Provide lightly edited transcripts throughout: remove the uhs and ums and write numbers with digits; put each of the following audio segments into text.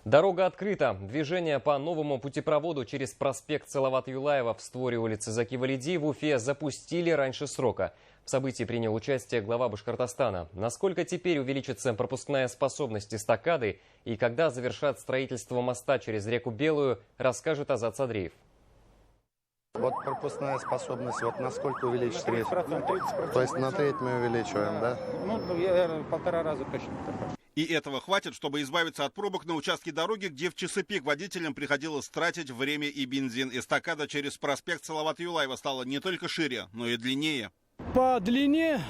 Дорога открыта. Движение по новому путепроводу через проспект Салавата Юлаева в створе улицы Заки Валиди в Уфе запустили раньше срока. В событии принял участие глава Башкортостана. Насколько теперь увеличится пропускная способность эстакады и когда завершат строительство моста через реку Белую, расскажет Азат Садриев. Вот пропускная способность, вот насколько увеличится? 30%. То есть на треть мы увеличиваем, да? Ну, я 1,5 раза точно. И этого хватит, чтобы избавиться от пробок на участке дороги, где в часы пик водителям приходилось тратить время и бензин. Эстакада через проспект Салавата Юлаева стала не только шире, но и длиннее. По длине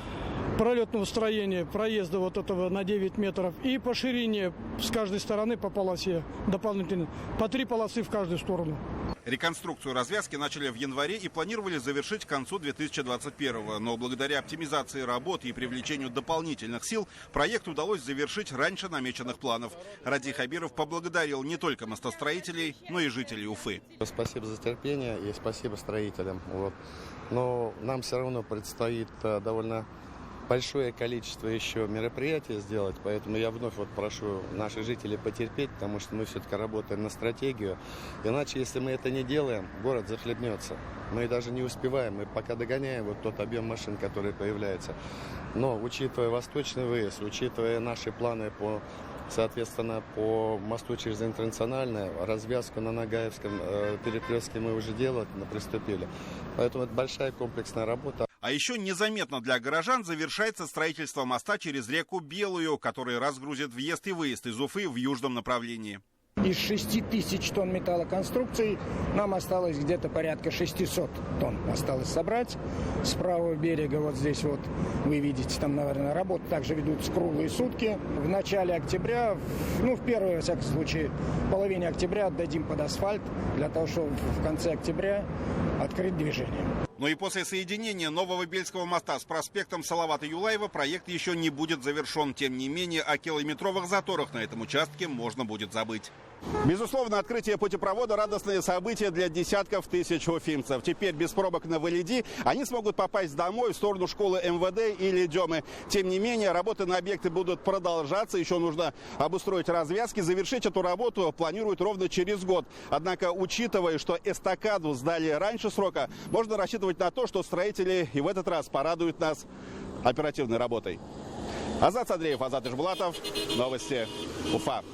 пролетного строения проезда вот этого на 9 метров и по ширине с каждой стороны по полосе дополнительно. По 3 полосы в каждую сторону. Реконструкцию развязки начали в январе и планировали завершить к концу 2021-го. Но благодаря оптимизации работы и привлечению дополнительных сил проект удалось завершить раньше намеченных планов. Ради Хабиров поблагодарил не только мостостроителей, но и жителей Уфы. Спасибо за терпение и спасибо строителям. Вот. Но нам все равно предстоит довольно большое количество еще мероприятий сделать, поэтому я вновь прошу наших жителей потерпеть, потому что мы все-таки работаем на стратегию. Иначе, если мы это не делаем, город захлебнется. Мы даже не успеваем, мы пока догоняем вот тот объем машин, который появляется. Но, учитывая восточный выезд, учитывая наши планы соответственно, по мосту через Интернациональное, развязку на Нагаевском перекрестке мы уже приступили. Поэтому это большая комплексная работа. А еще незаметно для горожан завершается строительство моста через реку Белую, который разгрузит въезд и выезд из Уфы в южном направлении. Из 6000 тонн металлоконструкций нам осталось где-то порядка 600 тонн осталось собрать. С правого берега вот здесь вот вы видите, там, наверное, работы также ведутся круглые сутки. В начале октября, в первой, во всяком случае, половине октября отдадим под асфальт, для того, чтобы в конце октября открыть движение. Но и после соединения нового Бельского моста с проспектом Салавата Юлаева проект еще не будет завершен. Тем не менее, о километровых заторах на этом участке можно будет забыть. Безусловно, открытие путепровода – радостное событие для десятков тысяч уфимцев. Теперь без пробок на Валиди они смогут попасть домой в сторону школы МВД или Демы. Тем не менее, работы на объекты будут продолжаться. Еще нужно обустроить развязки. Завершить эту работу планируют ровно через год. Однако, учитывая, что эстакаду сдали раньше срока, можно рассчитывать на то, что строители и в этот раз порадуют нас оперативной работой. Азат Садриев, Азат Ишбулатов. Новости Уфа.